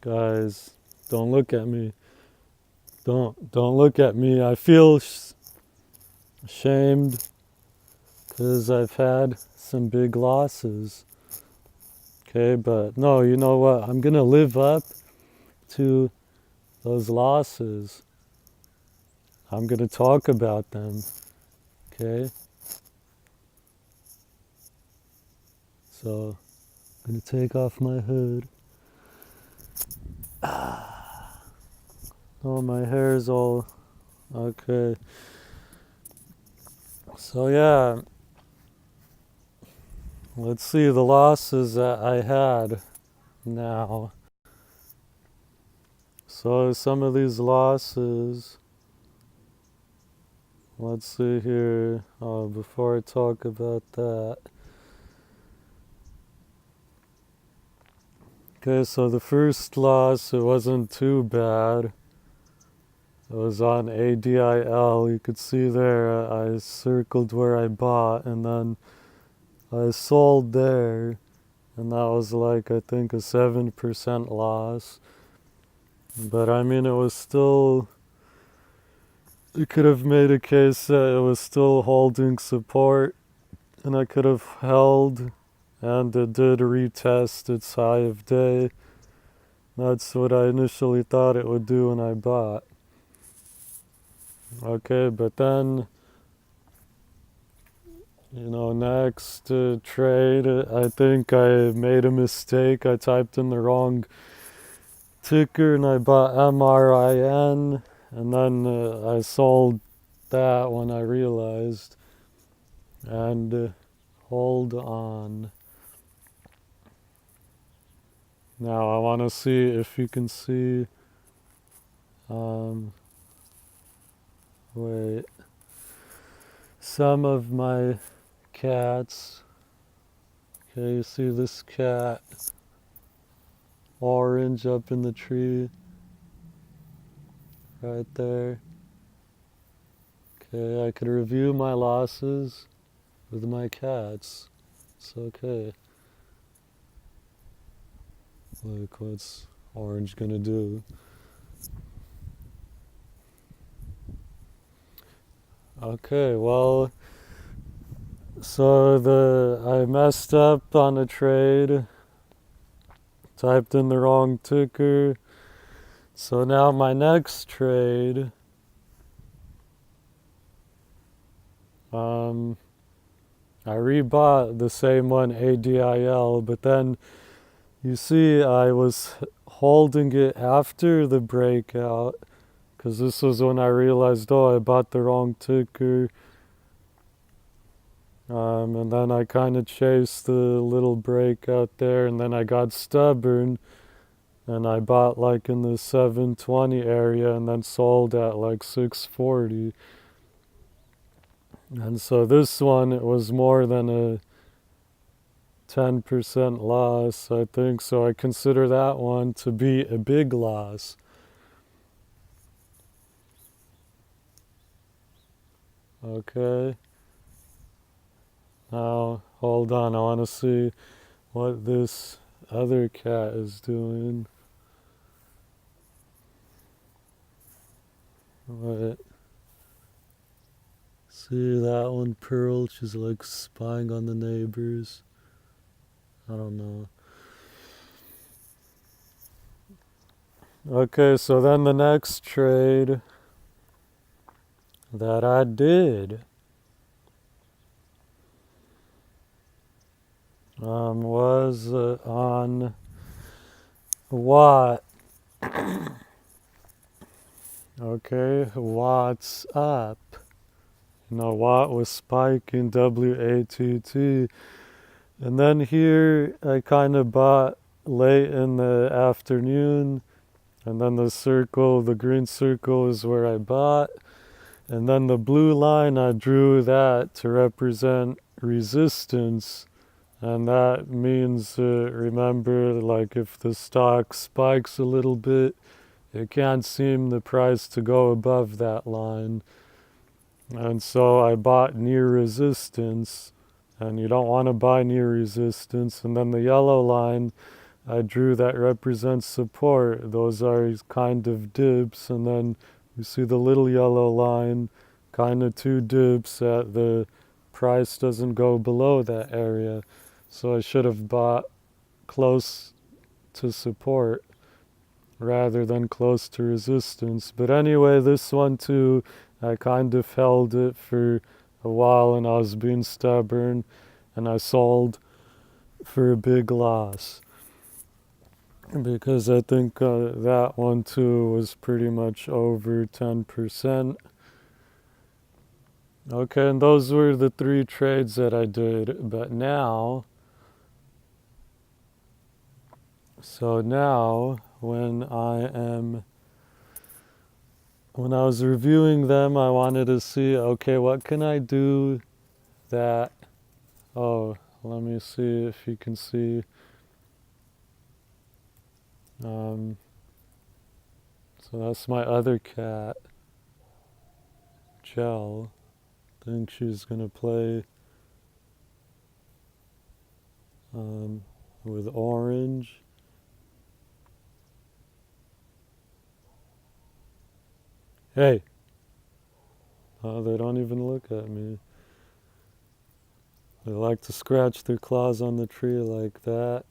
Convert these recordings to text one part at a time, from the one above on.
Guys, don't look at me. Don't look at me. I feel ashamed because I've had some big losses. Okay, but no, you know what? I'm gonna live up to those losses. I'm gonna talk about them. Okay? So, I'm gonna take off my hood. Oh, my hair is all okay. So yeah, let's see the losses that I had now. So some of these losses, let's see here. Oh, before I talk about that. Okay, so the first loss, it wasn't too bad. It was on ADIL. You could see there, I circled where I bought, and then I sold there, and that was like, I think, a 7% loss. But I mean, it was still, you could have made a case that it was still holding support, and I could have held, and it did retest its high of day. That's what I initially thought it would do when I bought. Okay, but then, next trade, I think I made a mistake. I typed in the wrong ticker and I bought MRIN, and then I sold that when I realized. And hold on. Now I want to see if you can see. Wait. Some of my cats. Okay, you see this cat? Orange up in the tree. Right there. Okay, I could review my losses with my cats. It's okay. Look, what's Orange gonna do? Okay, well, so I messed up on a trade, typed in the wrong ticker. So now my next trade, I rebought the same one, ADIL, but then you see I was holding it after the breakout, because this was when I realized, oh, I bought the wrong ticker. And then I kind of chased the little breakout there, and then I got stubborn, and I bought like in the 720 area, and then sold at like 640. And so this one, it was more than a 10% loss, I think. So I consider that one to be a big loss. Okay. Now, hold on. I want to see what this other cat is doing. What? See that one, Pearl? She's like spying on the neighbors. I don't know. Okay, so then the next trade that I did was on Watt. Okay, Watt's up. Watt was spiking WATT. And then here I kind of bought late in the afternoon. And then the green circle is where I bought. And then the blue line, I drew that to represent resistance. And that means, remember, like if the stock spikes a little bit, it can't seem the price to go above that line. And so I bought near resistance, and you don't want to buy near resistance. And then the yellow line, I drew that represents support. Those are kind of dips, and then you see the little yellow line, kind of two dips at the price doesn't go below that area. So I should have bought close to support rather than close to resistance. But anyway, this one too, I kind of held it for a while and I was being stubborn and I sold for a big loss because I think that one too was pretty much over 10%. Okay, and those were the 3 trades that I did. But now, so now when I was reviewing them, I wanted to see, okay, what can I do that, oh, let me see if you can see. So that's my other cat, Gel. I think she's gonna play with orange. Hey! Oh, they don't even look at me. They like to scratch their claws on the tree like that.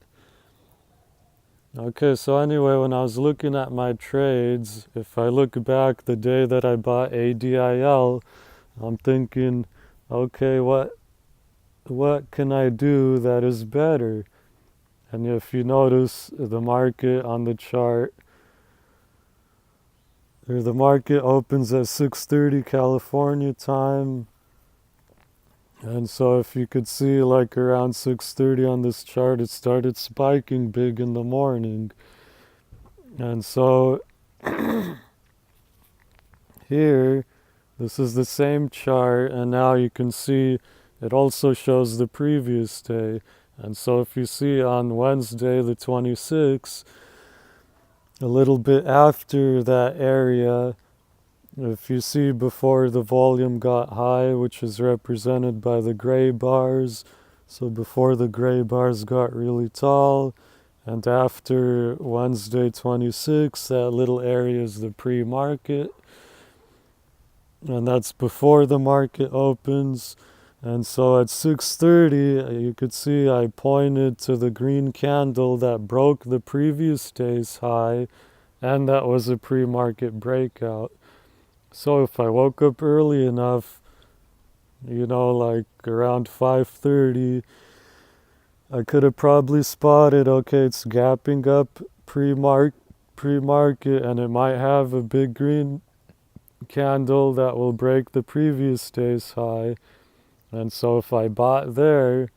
Okay, so anyway, when I was looking at my trades, if I look back the day that I bought ADIL, I'm thinking, okay, what can I do that is better? And if you notice the market on the chart, or the market opens at 6:30 California time. And so if you could see like around 6:30 on this chart, it started spiking big in the morning. And so here, this is the same chart, and now you can see it also shows the previous day. And so if you see on Wednesday the 26th, a little bit after that area, if you see before the volume got high, which is represented by the gray bars, so before the gray bars got really tall, and after Wednesday 26, that little area is the pre-market, and that's before the market opens. And so at 6:30, you could see I pointed to the green candle that broke the previous day's high, and that was a pre-market breakout. So if I woke up early enough, like around 5:30, I could have probably spotted, okay, it's gapping up pre-market, and it might have a big green candle that will break the previous day's high. And so if I bought there,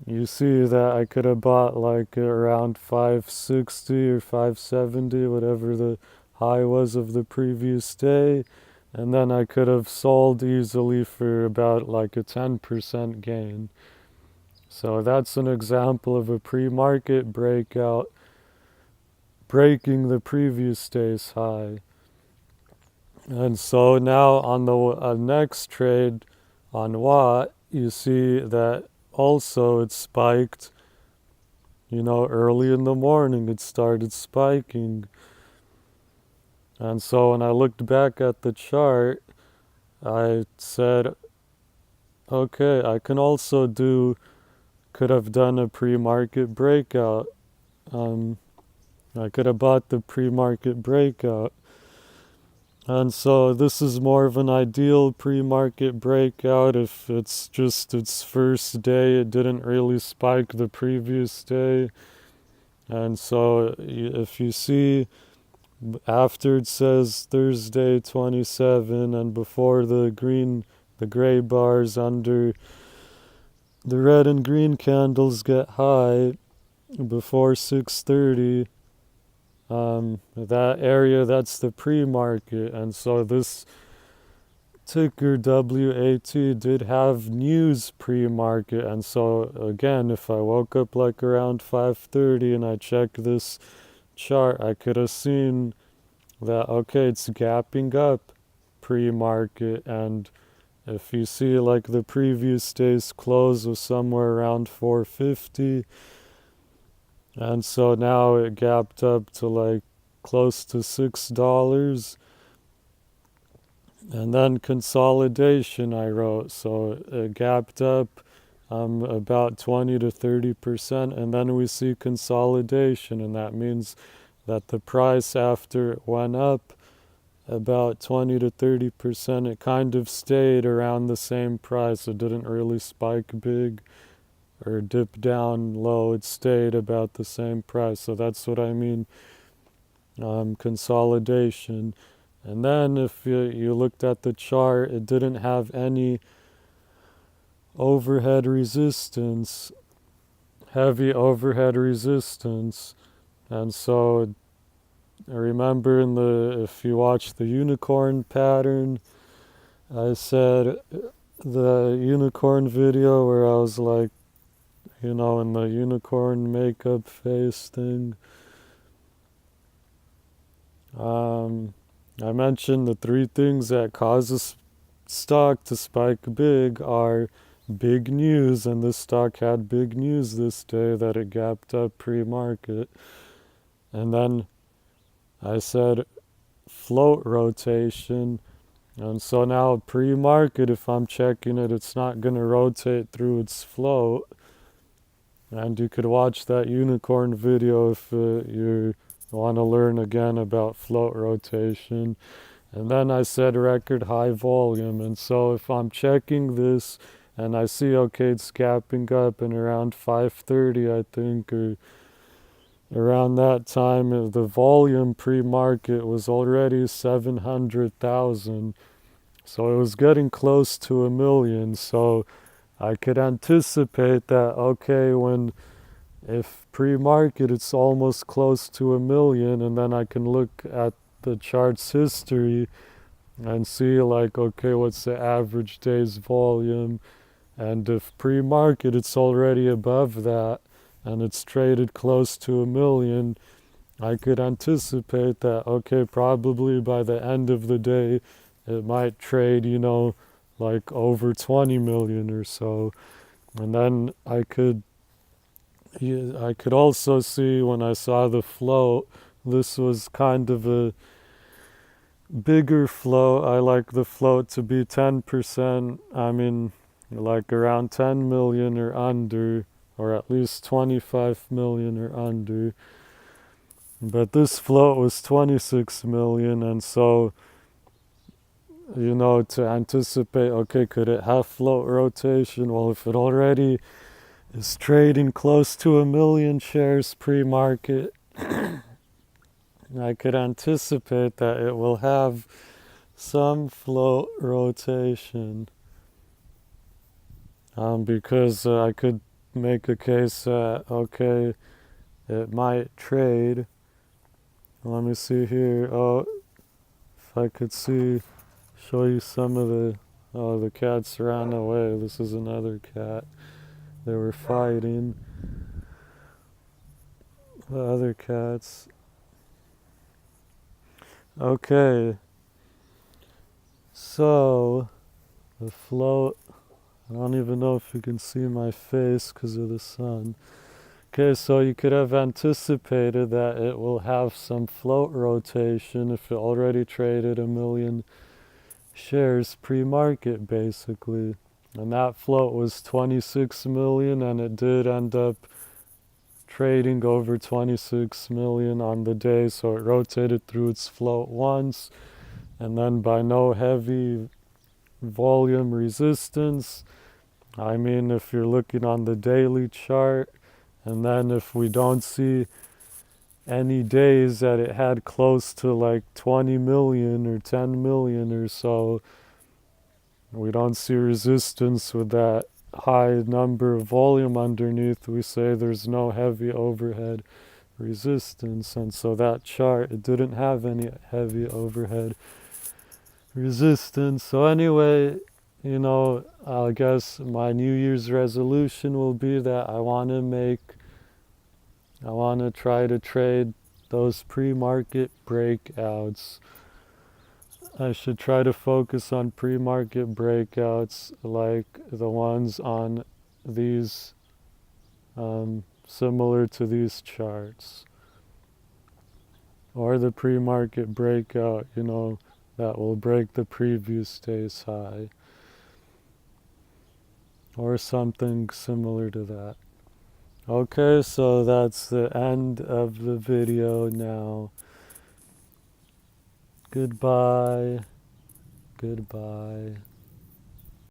you see that I could have bought like around 560 or 570, whatever the high was of the previous day. And then I could have sold easily for about like a 10% gain. So that's an example of a pre-market breakout breaking the previous day's high. And so now on the next trade on Watt, you see that also it spiked, early in the morning it started spiking. And so when I looked back at the chart, I said, okay, I can also could have done a pre-market breakout. I could have bought the pre-market breakout. And so this is more of an ideal pre-market breakout if it's just its first day. It didn't really spike the previous day. And so if you see after it says Thursday 27 and before the gray bars under the red and green candles get high before 6:30, that area, that's the pre-market. And so this ticker WAT did have news pre-market. And so again, if I woke up like around 5:30 and I checked this chart, I could have seen that, okay, it's gapping up pre-market, and if you see like the previous day's close was somewhere around 450, and so now it gapped up to like close to $6. And then consolidation I wrote, so it gapped up about 20 to 30%, and then we see consolidation, and that means that the price after it went up about 20 to 30%, it kind of stayed around the same price. It didn't really spike big or dip down low. It stayed about the same price. So that's what I mean, consolidation. And then if you looked at the chart, it didn't have any overhead resistance, heavy overhead resistance. And so I remember if you watch the unicorn pattern, I said the unicorn video where I was like, in the unicorn makeup face thing. I mentioned the three things that causes stock to spike big are big news, and this stock had big news this day that it gapped up pre-market. And then I said float rotation, and so now pre-market, if I'm checking it, it's not going to rotate through its float. And you could watch that unicorn video if you want to learn again about float rotation. And then I said record high volume. And so if I'm checking this and I see, okay, it's gapping up and around 5:30, I think, or around that time, the volume pre-market was already 700,000. So it was getting close to 1 million. So I could anticipate that, okay, if pre-market it's almost close to 1 million, and then I can look at the chart's history and see like, okay, what's the average day's volume? And if pre-market it's already above that and it's traded close to 1 million, I could anticipate that, okay, probably by the end of the day it might trade, like over 20 million or so. And then I could also see when I saw the float, this was kind of a bigger float. I like the float to be 10%. I mean, like around 10 million or under, or at least 25 million or under. But this float was 26 million, and so, to anticipate, okay, could it have float rotation? Well, if it already is trading close to 1 million shares pre-market, I could anticipate that it will have some float rotation, because I could make a case that, okay, it might trade. Let me see here. Oh, if I could show you some of the cats ran away. This is another cat. They were fighting the other cats. Okay, so the float, I don't even know if you can see my face because of the sun. Okay, so you could have anticipated that it will have some float rotation if it already traded 1 million shares pre-market, basically. And that float was 26 million, and it did end up trading over 26 million on the day, so it rotated through its float once, and then by no heavy volume resistance. I mean, if you're looking on the daily chart, and then if we don't see any days that it had close to like 20 million or 10 million or so, we don't see resistance with that high number of volume underneath, we say there's no heavy overhead resistance. And so that chart, it didn't have any heavy overhead resistance. So anyway, I guess my New Year's resolution will be that I want to try to trade those pre-market breakouts. I should try to focus on pre-market breakouts like the ones on these, similar to these charts. Or the pre-market breakout, that will break the previous day's high. Or something similar to that. Okay, so that's the end of the video now. Goodbye. Goodbye.